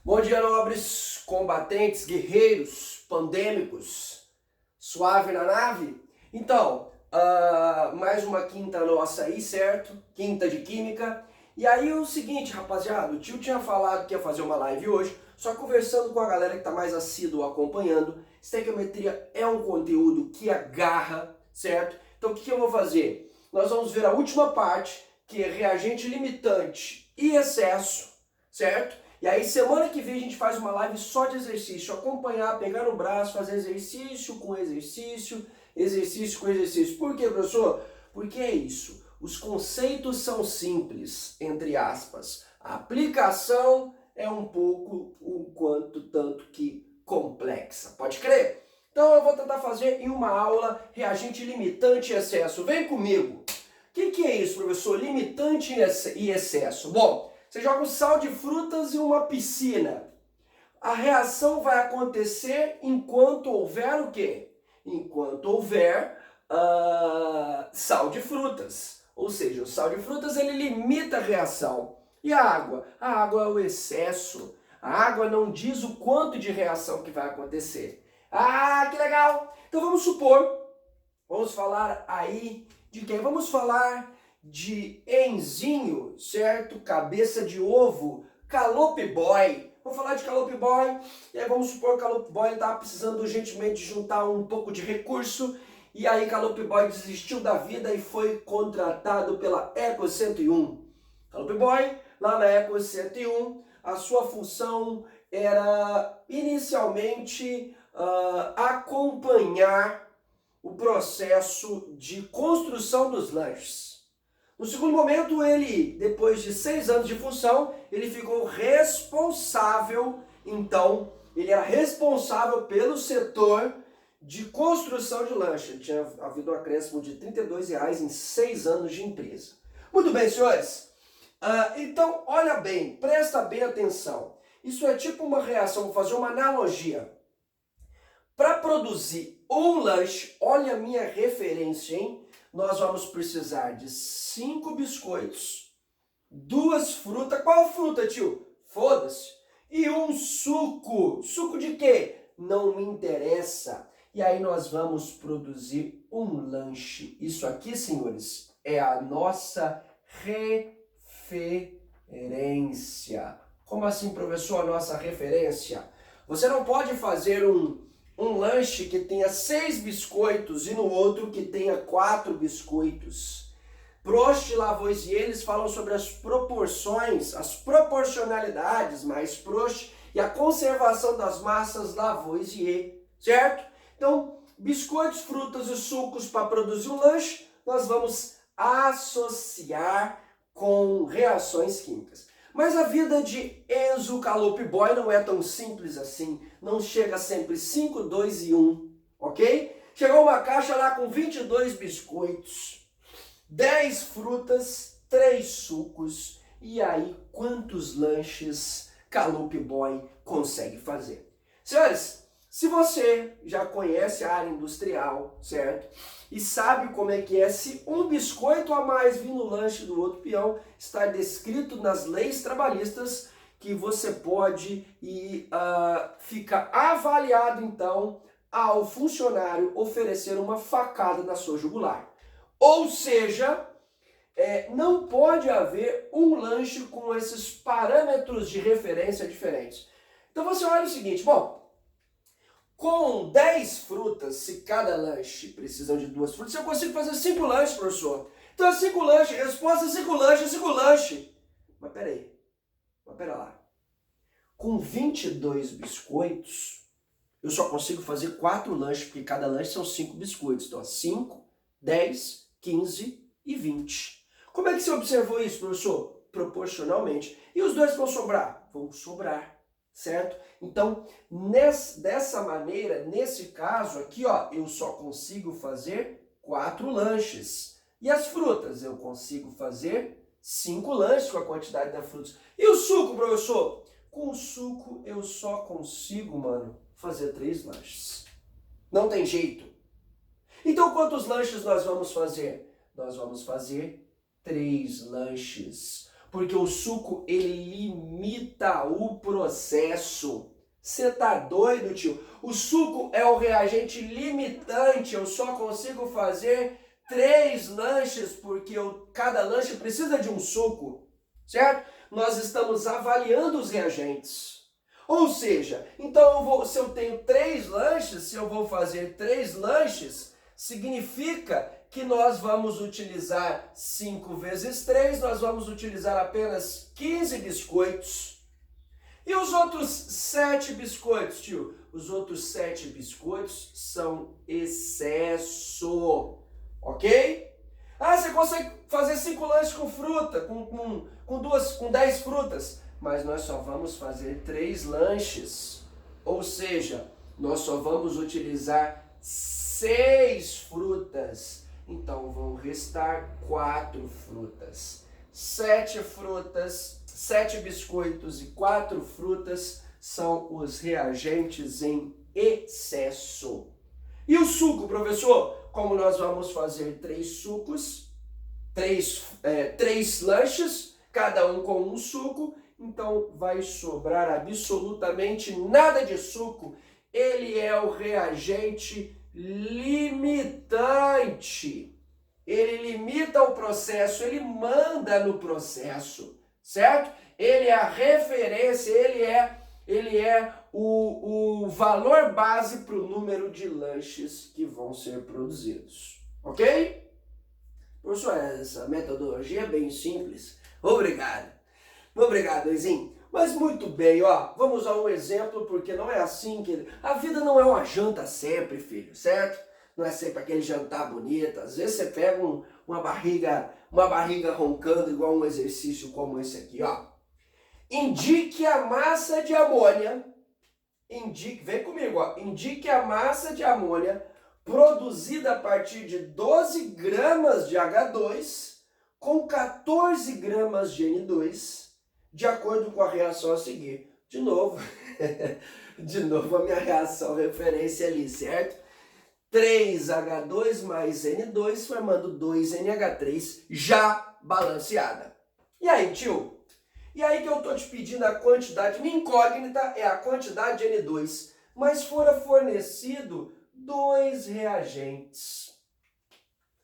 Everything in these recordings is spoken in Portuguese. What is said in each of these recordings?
Bom dia, nobres, combatentes, guerreiros, pandêmicos, suave na nave? Então, mais uma quinta nossa aí, certo? Quinta de Química. E aí o seguinte, rapaziada, o tio tinha falado que ia fazer uma live hoje, só conversando com a galera que tá mais assíduo acompanhando. Estequiometria é um conteúdo que agarra, certo? Então o que eu vou fazer? Nós vamos ver a última parte, que é reagente limitante e excesso, certo? E aí semana que vem a gente faz uma live só de exercício, acompanhar, pegar no braço, fazer exercício com exercício, exercício com exercício. Por quê, professor? Porque é isso. Os conceitos são simples, entre aspas. A aplicação é um pouco, tanto que complexa. Pode crer? Então eu vou tentar fazer em uma aula reagente limitante e excesso. Vem comigo. O que é isso, professor? Limitante e excesso. Bom, você joga um sal de frutas em uma piscina. A reação vai acontecer enquanto houver o quê? Enquanto houver sal de frutas. Ou seja, o sal de frutas ele limita a reação. E a água? A água é o excesso. A água não diz o quanto de reação que vai acontecer. Ah, que legal! Então vamos falar aí de quem? Vamos falar de Enzinho, certo? Cabeça de ovo, Calope Boy. Vamos falar de Calope Boy. E aí vamos supor que o Calope Boy estava precisando urgentemente juntar um pouco de recurso. E aí Calope Boy desistiu da vida e foi contratado pela Eco 101. Calope Boy, lá na Eco 101, a sua função era inicialmente acompanhar o processo de construção dos lanches. No segundo momento, ele, depois de 6 anos de função, ele ficou responsável, então, ele era responsável pelo setor de construção de lanche. Tinha havido um acréscimo de R$32 em 6 anos de empresa. Muito bem, senhores. Então, olha bem, presta bem atenção. Isso é tipo uma reação, vou fazer uma analogia. Para produzir um lanche, olha a minha referência, hein? Nós vamos precisar de 5 biscoitos, 2 frutas. Qual fruta, tio? Foda-se. E um suco. Suco de quê? Não me interessa. E aí nós vamos produzir um lanche. Isso aqui, senhores, é a nossa referência. Como assim, professor, a nossa referência? Você não pode fazer um lanche que tenha 6 biscoitos e no outro que tenha 4 biscoitos. Prost e Lavoisier, eles falam sobre as proporções, as proporcionalidades, mais Prost, e a conservação das massas, Lavoisier, certo? Então, biscoitos, frutas e sucos para produzir um lanche, nós vamos associar com reações químicas. Mas a vida de Enzo Calope Boy não é tão simples assim. Não chega sempre 5, 2 e 1, ok? Chegou uma caixa lá com 22 biscoitos, 10 frutas, 3 sucos. E aí, quantos lanches Calope Boy consegue fazer? Senhores, se você já conhece a área industrial, certo? E sabe como é que é se um biscoito a mais vir no lanche do outro peão, está descrito nas leis trabalhistas que você pode ficar avaliado então ao funcionário oferecer uma facada na sua jugular. Ou seja, não pode haver um lanche com esses parâmetros de referência diferentes. Então você olha o seguinte, bom, com 10 frutas, se cada lanche precisa de 2 frutas, eu consigo fazer 5 lanches, professor. Então é 5 lanches, resposta é 5 lanches, 5 lanches. Mas pera lá. Com 22 biscoitos, eu só consigo fazer 4 lanches, porque cada lanche são 5 biscoitos. Então 5, 10, 15 e 20. Como é que você observou isso, professor? Proporcionalmente. E os 2 vão sobrar? Vão sobrar. Certo? Então, dessa maneira, nesse caso aqui, ó, eu só consigo fazer 4 lanches. E as frutas? Eu consigo fazer 5 lanches com a quantidade das frutas. E o suco, professor? Com o suco, eu só consigo, mano, fazer 3 lanches. Não tem jeito. Então, quantos lanches nós vamos fazer? Nós vamos fazer 3 lanches. Porque o suco, ele limita o processo. Você tá doido, tio? O suco é o reagente limitante. Eu só consigo fazer 3 lanches porque cada lanche precisa de um suco, certo? Nós estamos avaliando os reagentes. Ou seja, então se eu tenho 3 lanches, se eu vou fazer 3 lanches, significa que nós vamos utilizar 5 vezes 3, nós vamos utilizar apenas 15 biscoitos. E os outros 7 biscoitos, tio? Os outros 7 biscoitos são excesso, ok? Ah, você consegue fazer 5 lanches com fruta, com 10 frutas, mas nós só vamos fazer 3 lanches. Ou seja, nós só vamos utilizar 6 frutas. Então vão restar 4 frutas. 7 frutas, 7 biscoitos e 4 frutas são os reagentes em excesso. E o suco, professor? Como nós vamos fazer 3 sucos, 3 lanches, cada um com um suco, então vai sobrar absolutamente nada de suco. Ele é o reagente limitante. Ele limita o processo, ele manda no processo, certo? Ele é a referência, ele é o valor base para o número de lanches que vão ser produzidos, ok? Professor, essa metodologia é bem simples. Obrigado. Obrigado, Eizinho. Mas muito bem, ó, vamos a um exemplo, porque não é assim que... A vida não é uma janta sempre, filho, certo? Não é sempre aquele jantar bonito. Às vezes você pega uma barriga roncando igual um exercício como esse aqui, ó. Indique a massa de amônia. Vem comigo, ó. Indique a massa de amônia produzida a partir de 12 gramas de H2 com 14 gramas de N2, de acordo com a reação a seguir. De novo, a minha reação referência ali, certo? 3H2 mais N2 formando 2NH3 já balanceada. E aí, tio? E aí que eu tô te pedindo a quantidade, minha incógnita é a quantidade de N2, mas fora fornecido 2 reagentes.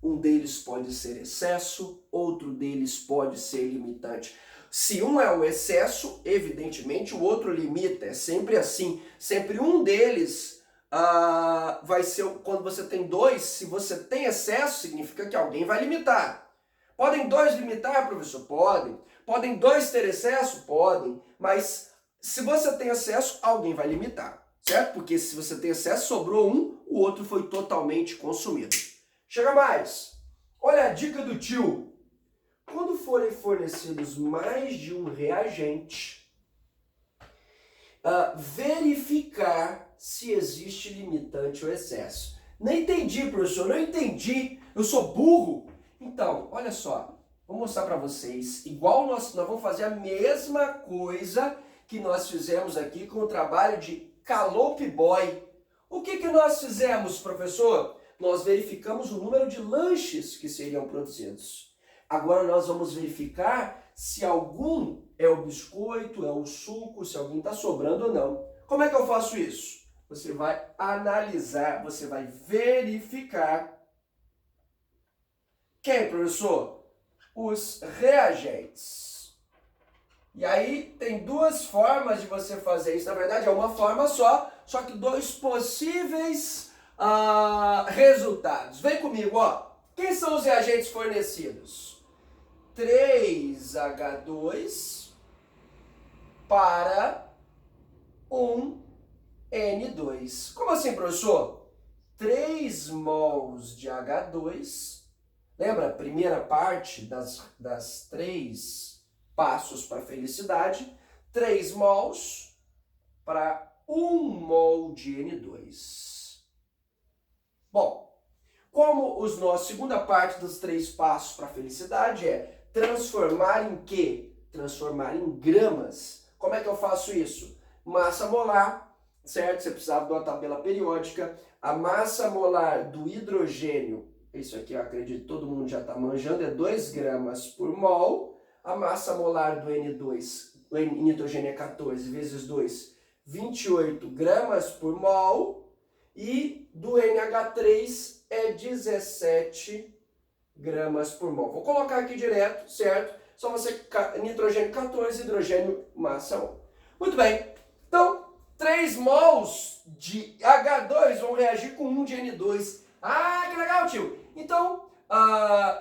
Um deles pode ser excesso, outro deles pode ser limitante. Se um é o excesso, evidentemente o outro limita, é sempre assim. Sempre um deles vai ser, quando você tem 2, se você tem excesso, significa que alguém vai limitar. Podem 2 limitar, professor? Podem. Podem 2 ter excesso? Podem. Mas se você tem excesso, alguém vai limitar, certo? Porque se você tem excesso, sobrou um, o outro foi totalmente consumido. Chega mais. Olha a dica do tio. Quando forem fornecidos mais de um reagente, verificar se existe limitante ou excesso. Não entendi, professor, não entendi. Eu sou burro? Então, olha só, vou mostrar para vocês. Igual nós vamos fazer a mesma coisa que nós fizemos aqui com o trabalho de Calliope Boy. O que nós fizemos, professor? Nós verificamos o número de lanches que seriam produzidos. Agora nós vamos verificar se algum é o biscoito, é o suco, se alguém está sobrando ou não. Como é que eu faço isso? Você vai analisar, você vai verificar. Quem, professor? Os reagentes. E aí tem 2 formas de você fazer isso. Na verdade é uma forma só que 2 possíveis resultados. Vem comigo, ó. Quem são os reagentes fornecidos? 3H2 para 1N2. Como assim, professor? 3 mols de H2. Lembra a primeira parte das 3 passos para a felicidade? 3 mols para 1 mol de N2. Bom, como segunda parte dos 3 passos para a felicidade é transformar em quê? Transformar em gramas. Como é que eu faço isso? Massa molar, certo? Você precisava de uma tabela periódica. A massa molar do hidrogênio, isso aqui eu acredito que todo mundo já está manjando, é 2 gramas por mol. a massa molar do N2, o nitrogênio é 14 vezes 2, 28 gramas por mol, e do NH3 é 17 gramas por mol. Vou colocar aqui direto, certo? Só você, nitrogênio 14, hidrogênio massa 1. Muito bem. Então, 3 mols de H2 vão reagir com 1 de N2. Ah, que legal, tio! Então,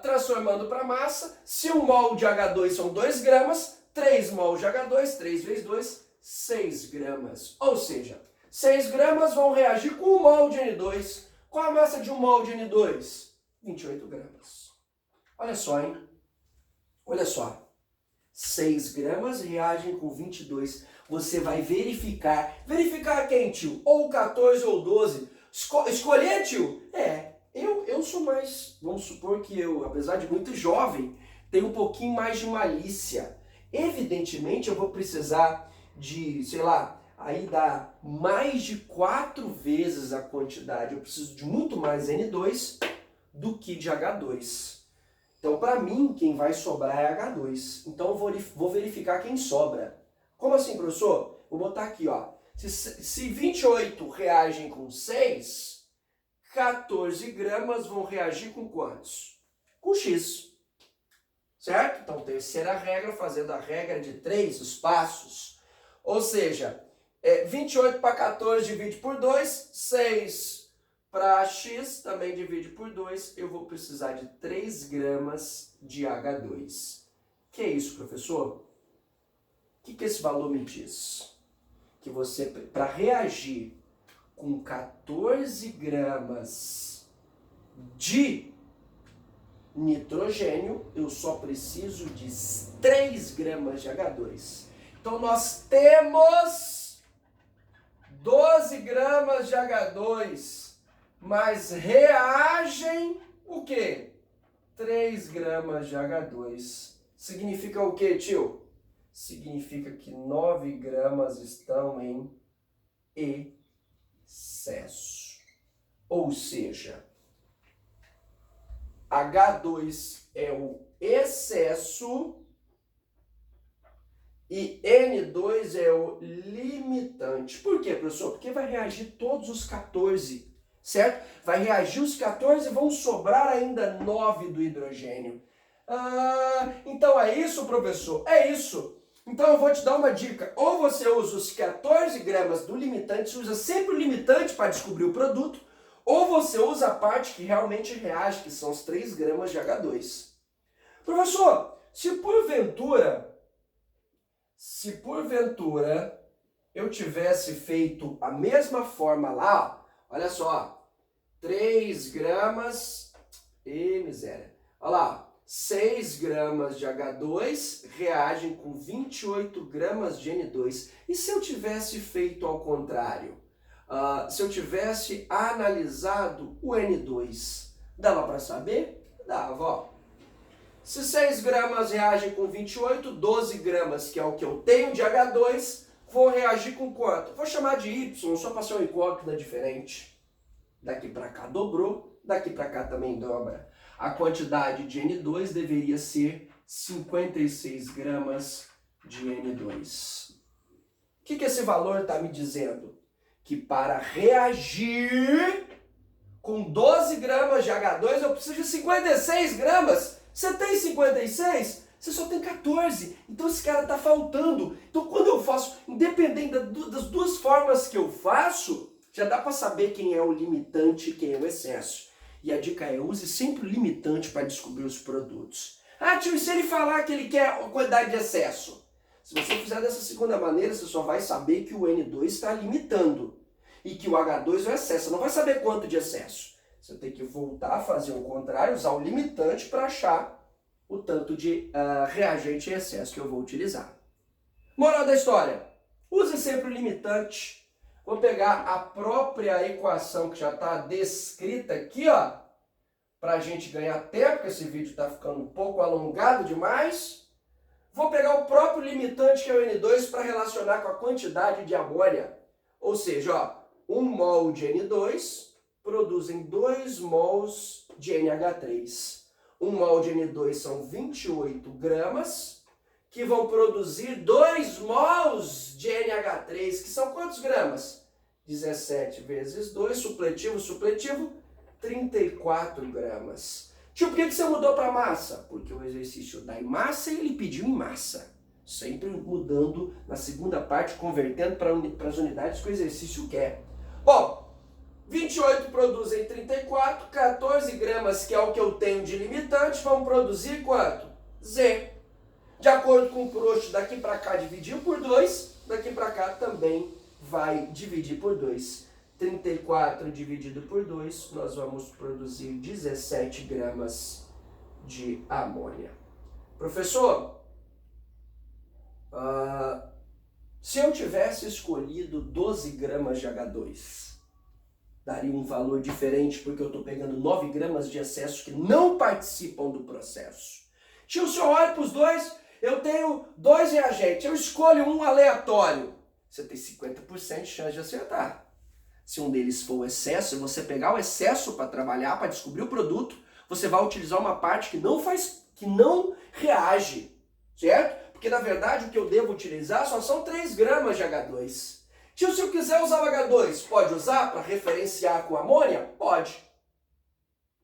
transformando para massa, se 1 mol de H2 são 2 gramas, 3 mol de H2, 3 vezes 2, 6 gramas. Ou seja, 6 gramas vão reagir com 1 mol de N2. Qual a massa de 1 mol de N2? 28 gramas. Olha só, hein? Olha só. 6 gramas reagem com 22. Você vai verificar. Verificar quem, tio? Ou 14 ou 12. Escolher, tio? Eu sou mais... Vamos supor que eu, apesar de muito jovem, tenho um pouquinho mais de malícia. Evidentemente, eu vou precisar de, sei lá, aí dá mais de 4 vezes a quantidade. Eu preciso de muito mais N2 do que de H2. Então, para mim, quem vai sobrar é H2. Então, eu vou verificar quem sobra. Como assim, professor? Vou botar aqui, ó. Se 28 reagem com 6, 14 gramas vão reagir com quantos? Com X. Certo? Então, terceira regra, fazendo a regra de 3, os passos. Ou seja, 28 para 14 divide por 2, 6 para X também divide por 2, eu vou precisar de 3 gramas de H2. Que é isso, professor? O que esse valor me diz? Que você, para reagir com 14 gramas de nitrogênio, eu só preciso de 3 gramas de H2. Então, nós temos 12 gramas de H2, mas reagem o quê? 3 gramas de H2. Significa o quê, tio? Significa que 9 gramas estão em excesso. Ou seja, H2 é o excesso e N2 é o limitante. Por quê, professor? Porque vai reagir todos os 14, certo? Vai reagir os 14 e vão sobrar ainda 9 do hidrogênio. Então é isso, professor? É isso. Então eu vou te dar uma dica. Ou você usa os 14 gramas do limitante, você usa sempre o limitante para descobrir o produto, ou você usa a parte que realmente reage, que são os 3 gramas de H2. Professor, se porventura eu tivesse feito a mesma forma lá, ó, olha só, 3 gramas, miséria, olha lá, 6 gramas de H2 reagem com 28 gramas de N2. E se eu tivesse feito ao contrário? Se eu tivesse analisado o N2, dava para saber? Dava, ó. Se 6 gramas reagem com 28, 12 gramas, que é o que eu tenho de H2, vou reagir com quanto? Vou chamar de Y, só para ser uma incógnita diferente. Daqui para cá dobrou, daqui para cá também dobra. A quantidade de N2 deveria ser 56 gramas de N2. O que esse valor está me dizendo? Que para reagir com 12 gramas de H2 eu preciso de 56 gramas. Você tem 56? Você só tem 14. Então esse cara está faltando. Então quando eu faço, independente das duas formas que eu faço, já dá para saber quem é o limitante e quem é o excesso. E a dica é, use sempre o limitante para descobrir os produtos. Tio, e se ele falar que ele quer a quantidade de excesso? Se você fizer dessa segunda maneira, você só vai saber que o N2 está limitando e que o H2 é o excesso. Você não vai saber quanto de excesso. Você tem que voltar a fazer o contrário, usar o limitante para achar o tanto de reagente em excesso que eu vou utilizar. Moral da história, use sempre o limitante. Vou pegar a própria equação que já está descrita aqui, ó, para a gente ganhar tempo, porque esse vídeo está ficando um pouco alongado demais. Vou pegar o próprio limitante, que é o N2, para relacionar com a quantidade de amônia. Ou seja, ó, 1 mol de N2 produzem 2 mols de NH3. 1 mol de N2 são 28 gramas, que vão produzir 2 mols de NH3, que são quantos gramas? 17 vezes 2, supletivo, 34 gramas. Tio, por que você mudou para massa? Porque o exercício dá em massa e ele pediu em massa. Sempre mudando na segunda parte, convertendo para as unidades que o exercício quer. Bom, 28 produzem 34, 14 gramas, que é o que eu tenho de limitante, vão produzir quanto? Z. De acordo com o Proust, daqui para cá dividiu por 2, daqui para cá também vai dividir por 2. 34 dividido por 2, nós vamos produzir 17 gramas de amônia. Professor, se eu tivesse escolhido 12 gramas de H2, daria um valor diferente porque eu estou pegando 9 gramas de excesso que não participam do processo. Tio, se eu olho para os dois, eu tenho 2 reagentes, eu escolho um aleatório. Você tem 50% de chance de acertar. Se um deles for o excesso, você pegar o excesso para trabalhar, para descobrir o produto, você vai utilizar uma parte que não reage, certo? Porque na verdade o que eu devo utilizar só são 3 gramas de H2. Tio, se eu quiser usar o H2, pode usar para referenciar com amônia? Pode.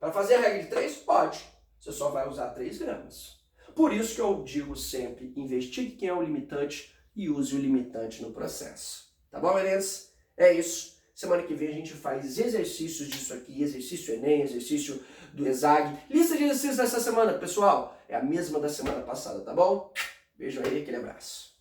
Para fazer a regra de 3? Pode. Você só vai usar 3 gramas. Por isso que eu digo sempre, investigue quem é o limitante e use o limitante no processo. Tá bom, meninas? É isso. Semana que vem a gente faz exercícios disso aqui, exercício Enem, exercício do ESAG. Lista de exercícios dessa semana, pessoal, é a mesma da semana passada, tá bom? Beijo aí, aquele abraço.